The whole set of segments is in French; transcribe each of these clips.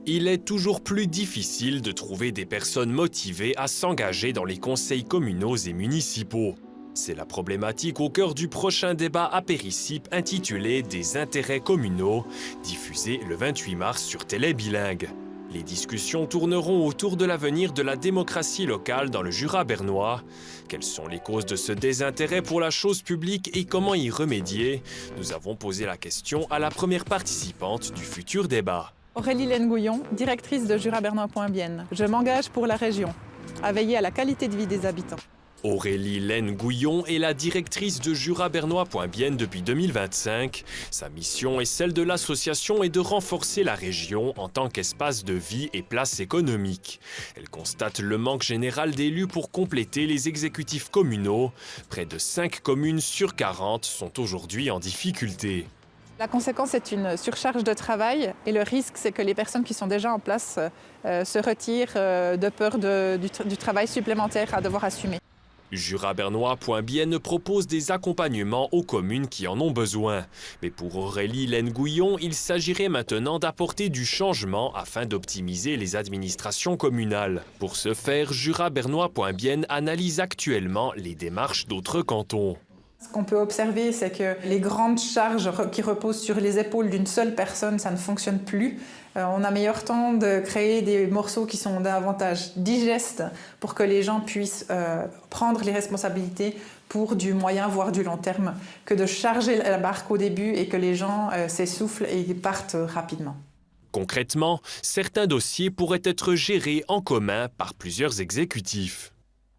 Il est toujours plus difficile de trouver des personnes motivées à s'engager dans les conseils communaux et municipaux. C'est la problématique au cœur du prochain débat à Péricipe intitulé « Des intérêts communaux », diffusé le 28 mars sur Télé Bilingue. Les discussions tourneront autour de l'avenir de la démocratie locale dans le Jura bernois. Quelles sont les causes de ce désintérêt pour la chose publique et comment y remédier? Nous avons posé la question à la première participante du futur débat. Aurélie Lengouillon, directrice de jurabernois.bienne. Je m'engage pour la région, à veiller à la qualité de vie des habitants. Aurélie Lengouillon est la directrice de jurabernois.bienne depuis 2025. Sa mission est celle de l'association et de renforcer la région en tant qu'espace de vie et place économique. Elle constate le manque général d'élus pour compléter les exécutifs communaux. Près de 5 communes sur 40 sont aujourd'hui en difficulté. La conséquence est une surcharge de travail et le risque, c'est que les personnes qui sont déjà en place se retirent de peur du travail supplémentaire à devoir assumer. Jurabernois.bienne propose des accompagnements aux communes qui en ont besoin. Mais pour Aurélie Lengouillon, il s'agirait maintenant d'apporter du changement afin d'optimiser les administrations communales. Pour ce faire, Jurabernois.bienne analyse actuellement les démarches d'autres cantons. Ce qu'on peut observer, c'est que les grandes charges qui reposent sur les épaules d'une seule personne, ça ne fonctionne plus. On a meilleur temps de créer des morceaux qui sont davantage digestes pour que les gens puissent prendre les responsabilités pour du moyen, voire du long terme, que de charger la barque au début et que les gens s'essoufflent et partent rapidement. Concrètement, certains dossiers pourraient être gérés en commun par plusieurs exécutifs.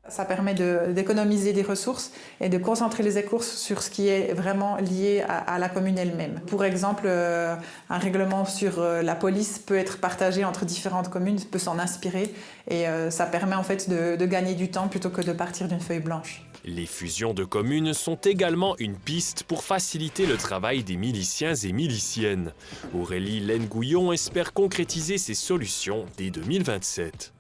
Ça permet d'économiser des ressources et de concentrer les efforts sur ce qui est vraiment lié à la commune elle-même. Pour exemple, un règlement sur la police peut être partagé entre différentes communes, peut s'en inspirer et ça permet en fait de gagner du temps plutôt que de partir d'une feuille blanche. Les fusions de communes sont également une piste pour faciliter le travail des miliciens et miliciennes. Aurélie Lengouillon espère concrétiser ces solutions dès 2027.